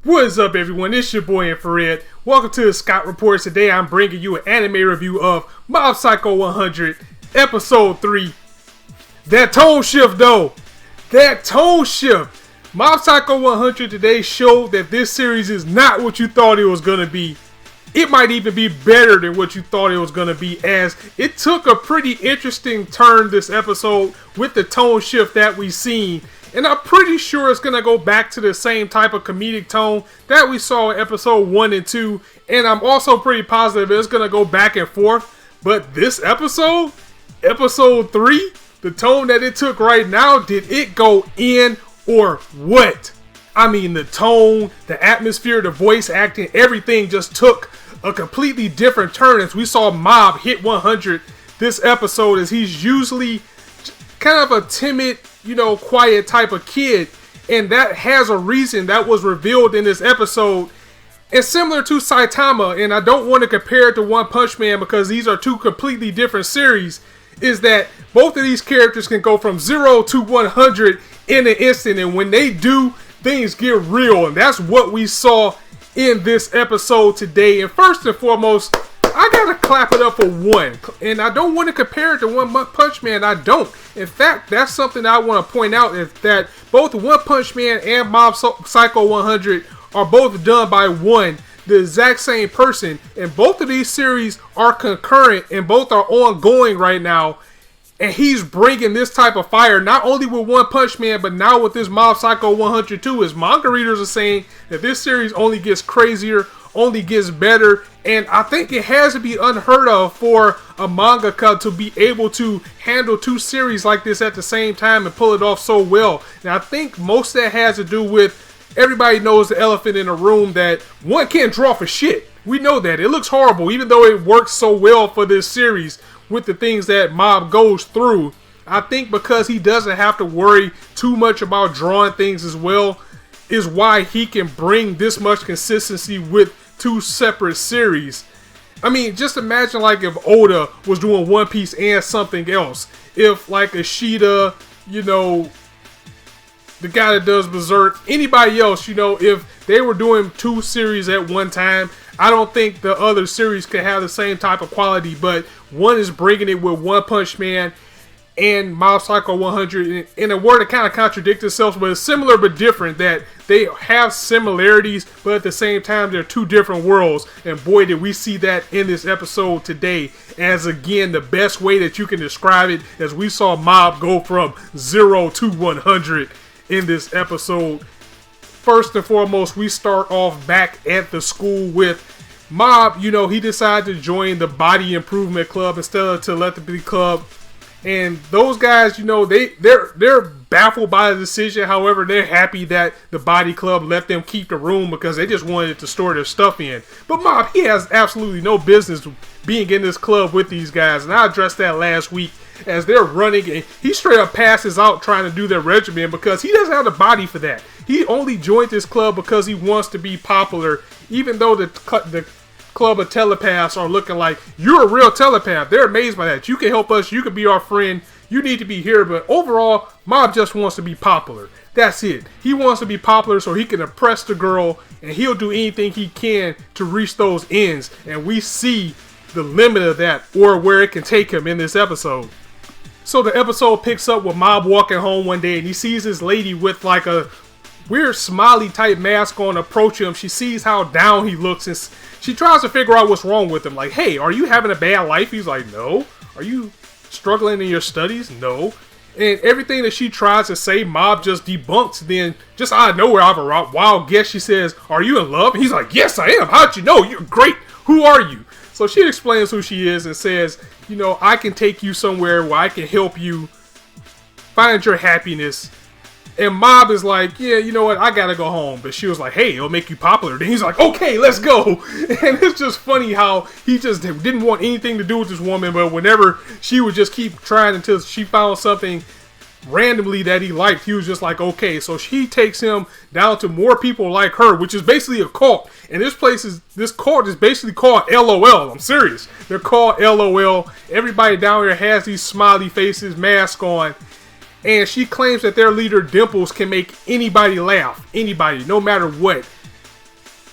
What is up, everyone? It's your boy Infrar-Ed. Welcome to the Scott Reports. Today I'm bringing you an anime review of Mob Psycho 100, Episode 3. That tone shift, though. That tone shift. Mob Psycho 100 today showed that this series is not what you thought it was going to be. It might even be better than what you thought it was going to be, as it took a pretty interesting turn this episode with the tone shift that we've seen. And I'm pretty sure it's going to go back to the same type of comedic tone that we saw in episode 1 and 2. And I'm also pretty positive it's going to go back and forth. But this episode, episode 3, the tone that it took right now, did it go in or what? I mean, the tone, the atmosphere, the voice acting, everything just took a completely different turn as we saw Mob hit 100 this episode, as he's usually kind of a timid, quiet type of kid, and that has a reason that was revealed in this episode. And similar to Saitama, and I don't want to compare it to One Punch Man because these are two completely different series, is that both of these characters can go from 0 to 100 in an instant, and when they do, things get real, and that's what we saw in this episode today. And first and foremost, I gotta clap it up for One, and I don't want to compare it to One Punch Man. I don't. In fact, that's something I want to point out, is that both One Punch Man and Mob Psycho 100 are both done by One, the exact same person, and both of these series are concurrent and both are ongoing right now. And he's bringing this type of fire, not only with One Punch Man, but now with this Mob Psycho 100 too, as manga readers are saying that this series only gets crazier, only gets better, and I think it has to be unheard of for a mangaka to be able to handle two series like this at the same time and pull it off so well. And I think most of that has to do with, everybody knows the elephant in the room, that One can't draw for shit. We know that. It looks horrible, even though it works so well for this series with the things that Mob goes through. I think because he doesn't have to worry too much about drawing things as well is why he can bring this much consistency with two separate series. I mean, just imagine like if Oda was doing One Piece and something else. If like Ishida, the guy that does Berserk, anybody else, if they were doing two series at one time, I don't think the other series could have the same type of quality, but One is bringing it with One Punch Man and Mob Psycho 100 in a word that kind of contradicts itself, but it's similar but different, that they have similarities, but at the same time they're two different worlds. And boy, did we see that in this episode today, as again, the best way that you can describe it, as we saw Mob go from 0 to 100 in this episode. First and foremost, we start off back at the school with Mob. He decided to join the Body Improvement Club instead of Telepathy Club. And those guys, they're baffled by the decision. However, they're happy that the Body Club let them keep the room because they just wanted to store their stuff in. But Mob, he has absolutely no business being in this club with these guys. And I addressed that last week, as they're running, and he straight up passes out trying to do their regimen because he doesn't have the body for that. He only joined this club because he wants to be popular, even though the club of telepaths are looking like, you're a real telepath. They're amazed by that. You can help us. You can be our friend. You need to be here. But overall, Mob just wants to be popular. That's it. He wants to be popular so he can impress the girl, and he'll do anything he can to reach those ends. And we see the limit of that, or where it can take him in this episode. So the episode picks up with Mob walking home one day, and he sees this lady with like a weird smiley type mask on approach him. She sees how down he looks, and she tries to figure out what's wrong with him. Like, hey, are you having a bad life? He's like, no. Are you struggling in your studies? No. And everything that she tries to say, Mob just debunks. Then, just out of nowhere, out of a wild guess, she says, are you in love? And he's like, yes, I am. How'd you know? You're great. Who are you? So she explains who she is and says, I can take you somewhere where I can help you find your happiness. And Mob is like, yeah, you know what, I gotta go home. But she was like, hey, it'll make you popular. Then he's like, okay, let's go. And it's just funny how he just didn't want anything to do with this woman, but whenever she would just keep trying until she found something randomly that he liked, he was just like, okay. So she takes him down to more people like her, which is basically a cult. And this cult is basically called LOL. I'm serious. They're called LOL. Everybody down here has these smiley faces, mask on. And she claims that their leader, Dimples, can make anybody laugh. Anybody, no matter what.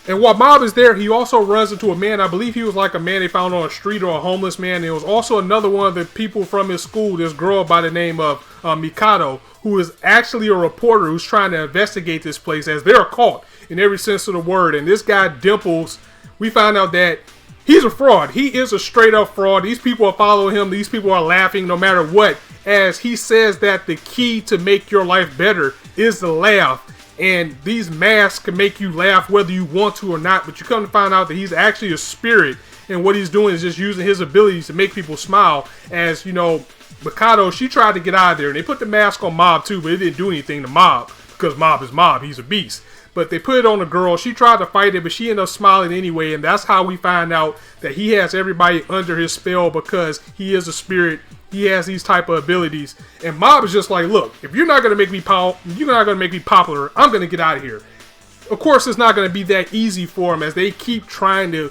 And while Mob is there, he also runs into a man. I believe he was like a man they found on a street or a homeless man. And it was also another one of the people from his school, this girl by the name of Mikado, who is actually a reporter who's trying to investigate this place, as they're a cult in every sense of the word. And this guy, Dimples, we found out that he's a fraud. He is a straight up fraud. These people are following him. These people are laughing no matter what, as he says that the key to make your life better is to laugh. And these masks can make you laugh whether you want to or not, but you come to find out that he's actually a spirit, and what he's doing is just using his abilities to make people smile. As you know, Mikado, she tried to get out of there, and they put the mask on Mob too, but it didn't do anything to Mob, because Mob is Mob, he's a beast. But they put it on the girl. She tried to fight it, but she ended up smiling anyway, and that's how we find out that he has everybody under his spell, because he is a spirit. He has these type of abilities, and Mob is just like, look, if you're not gonna make me popular, I'm gonna get out of here. Of course, it's not gonna be that easy for him, as they keep trying to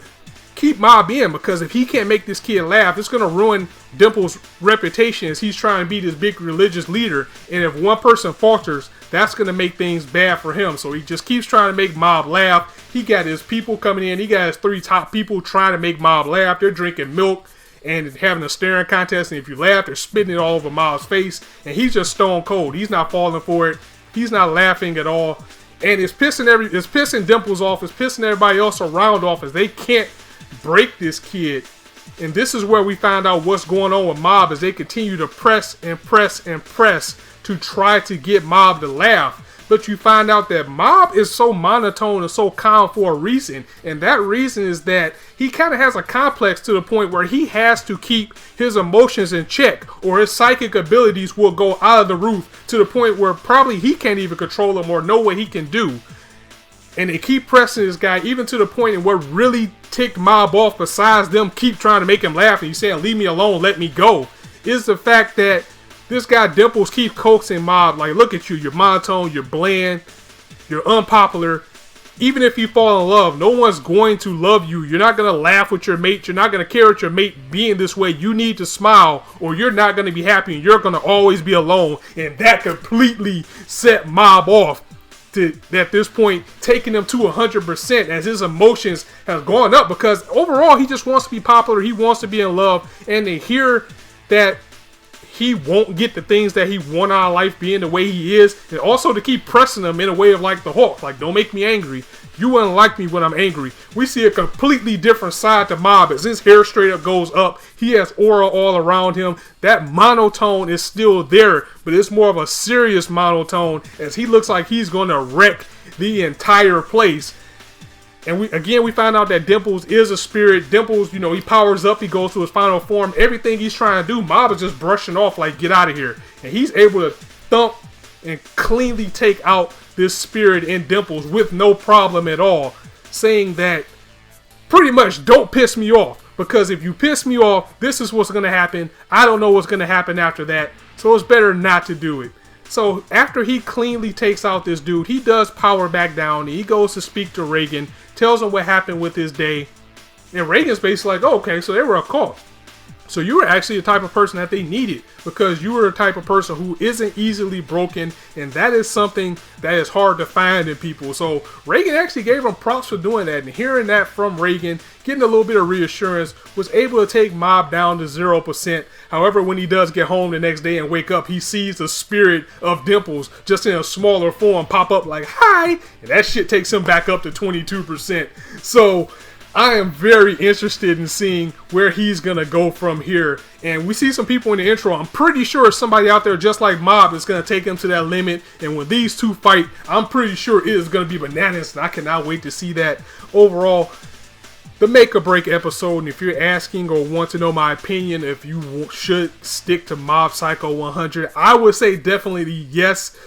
keep Mob in, because if he can't make this kid laugh, it's gonna ruin Dimples' reputation, as he's trying to be this big religious leader. And if one person falters, that's gonna make things bad for him. So he just keeps trying to make Mob laugh. He got his people coming in. He got his 3 top people trying to make Mob laugh. They're drinking milk and having a staring contest, and if you laugh, they're spitting it all over Mob's face, and he's just stone cold. He's not falling for it. He's not laughing at all, and it's pissing Dimples off. It's pissing everybody else around off, as they can't break this kid. And this is where we find out what's going on with Mob, as they continue to press and press and press to try to get Mob to laugh. But you find out that Mob is so monotone and so calm for a reason. And that reason is that he kind of has a complex to the point where he has to keep his emotions in check, or his psychic abilities will go out of the roof to the point where probably he can't even control them or know what he can do. And they keep pressing this guy, even to the point in what really ticked Mob off, besides them keep trying to make him laugh and he's saying, leave me alone, let me go, is the fact that this guy Dimples keep coaxing Mob, like, look at you, you're monotone, you're bland, you're unpopular. Even if you fall in love, no one's going to love you. You're not going to laugh with your mate. You're not going to care with your mate being this way. You need to smile, or you're not going to be happy, and you're going to always be alone. And that completely set Mob off to, at this point, taking him to 100%, as his emotions have gone up, because overall he just wants to be popular. He wants to be in love, and to hear that he won't get the things that he want out of life being the way he is, and also to keep pressing him in a way of like the Hulk, like, don't make me angry. You wouldn't like me when I'm angry. We see a completely different side to Mob, as his hair straight up goes up. He has aura all around him. That monotone is still there, but it's more of a serious monotone, as he looks like he's going to wreck the entire place. And we find out that Dimples is a spirit. Dimples, you know, he powers up, he goes to his final form. Everything he's trying to do, Mob is just brushing off like, get out of here. And he's able to thump and cleanly take out this spirit in Dimples with no problem at all, saying that pretty much, don't piss me off, because if you piss me off, this is what's going to happen. I don't know what's going to happen after that, so it's better not to do it. So after he cleanly takes out this dude, he does power back down. He goes to speak to Reagan, tells him what happened with his day. And Reagan's basically like, oh, okay, so they were a cult. So you were actually the type of person that they needed, because you were the type of person who isn't easily broken, and that is something that is hard to find in people. So Reagan actually gave him props for doing that, and hearing that from Reagan, getting a little bit of reassurance, was able to take Mob down to 0%. However, when he does get home the next day and wake up, he sees the spirit of Dimples just in a smaller form pop up like, hi, and that shit takes him back up to 22%. So I am very interested in seeing where he's going to go from here. And we see some people in the intro. I'm pretty sure somebody out there just like Mob is going to take him to that limit. And when these two fight, I'm pretty sure it is going to be bananas. And I cannot wait to see that. Overall, the make or break episode. And if you're asking or want to know my opinion, if you should stick to Mob Psycho 100, I would say definitely yes.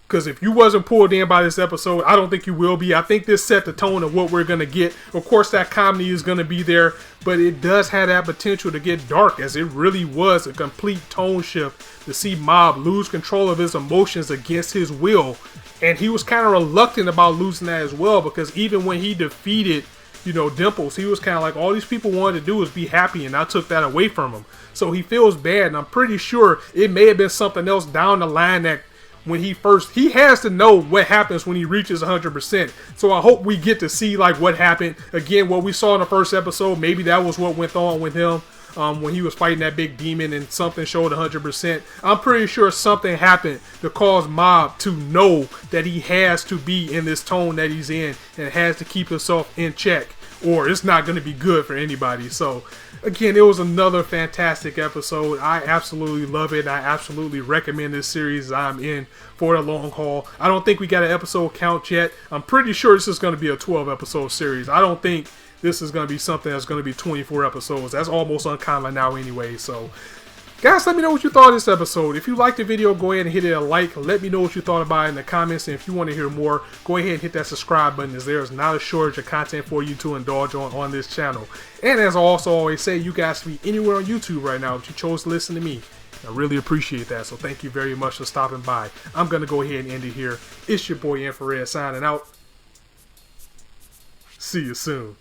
Because if you wasn't pulled in by this episode, I don't think you will be. I think this set the tone of what we're going to get. Of course, that comedy is going to be there, but it does have that potential to get dark, as it really was a complete tone shift to see Mob lose control of his emotions against his will. And he was kind of reluctant about losing that as well, because even when he defeated, you know, Dimples, he was kind of like, all these people wanted to do was be happy, and I took that away from him. So he feels bad, and I'm pretty sure it may have been something else down the line that when he has to know what happens when he reaches 100%. So I hope we get to see like what happened. Again, what we saw in the first episode, maybe that was what went on with him when he was fighting that big demon and something showed 100%. I'm pretty sure something happened to cause Mob to know that he has to be in this tone that he's in and has to keep himself in check, or it's not going to be good for anybody. So again, it was another fantastic episode. I absolutely love it. I absolutely recommend this series. I'm in for the long haul. I don't think we got an episode count yet. I'm pretty sure this is going to be a 12 episode series. I don't think this is going to be something that's going to be 24 episodes. That's almost uncommon now anyway. So guys, let me know what you thought of this episode. If you liked the video, go ahead and hit it a like. Let me know what you thought about it in the comments. And if you want to hear more, go ahead and hit that subscribe button, as there is not a shortage of content for you to indulge on this channel. And as I also always say, you guys can be anywhere on YouTube right now, but you chose to listen to me. I really appreciate that. So thank you very much for stopping by. I'm going to go ahead and end it here. It's your boy Infrar-Ed signing out. See you soon.